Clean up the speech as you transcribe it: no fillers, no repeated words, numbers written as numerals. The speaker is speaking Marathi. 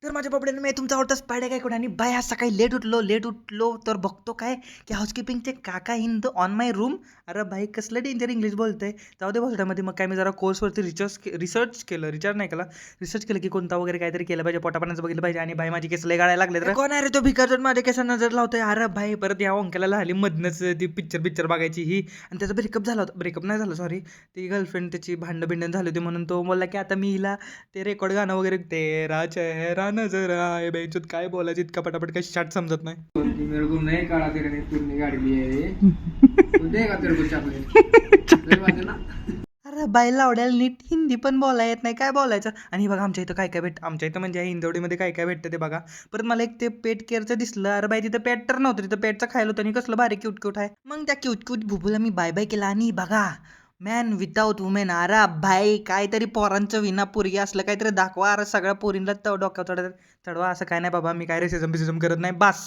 तर माझ्या बाबड्यानं मी तुमचा आवडता स्पायडर काय कोण आणि बाय आज सकाळी लेट उठलो तर बघतो काय की हाऊसकीपिंगचे काका in the on my room. अरे भाई कसलं डेंजर इंग्लिश बोलतंय. जाऊ दे बसल्यामध्ये मग काय मी जरा कोर्सवरती रिसर्च केलं रिसर्च केलं की कोणता वगैरे काहीतरी केलं पाहिजे पोटापाण्याचं बघितलं पाहिजे आणि बाई माझी केस लय गाळायला लागले तर कोण आहे रे तो भिकारजन माझ्या केसांना नजर लावतोय. अरे भाई परत या अंकेला हल्ली मधनच ती पिक्चर बघायची ही आणि त्याचा ब्रेकअप झाला होता. ब्रेकअप नाही झालं सॉरी, ती गर्लफ्रेंड त्याची भांडण झाली होती म्हणून तो बोलला की आता मी हिला ते रेकॉर्ड गाणं वगैरे तेरा चेहरा नजर आए बेंचूत काय बोलायचं इतका पटापट काही शाट समजत नाही. मेरे को नहीं काढ़ा तेरे ने तुमने गाड़ी ली है ये तो देगा तेरे को चॉकलेट ना. अरे बाई लावड्याला नीट हिंदी पण बोलायला येत नाही काय बोलायचं. आणि बघा आमच्या इथं काय भेट आमच्या इथं म्हणजे हिंदवडीमध्ये काय भेटतं ते बघा. परत मला एक ते पेट केअरचं दिसलं. अरे बाई तिथं पेट तर नव्हतं, तिथं पेटचं खायला होतं आणि कसलं भारी क्यूट आहे. मग त्या क्यूट भुबूला मी बाय केला आणि बघा मॅन विदाऊट वुमेन. अरे भाई काहीतरी पोरांचं विना पोरगी असलं काहीतरी दाखवा. अरे सगळ्या पोरींना डोक्यावर चढवा असं काय नाही बाबा. मी काय रेसिझम करत नाही. बस.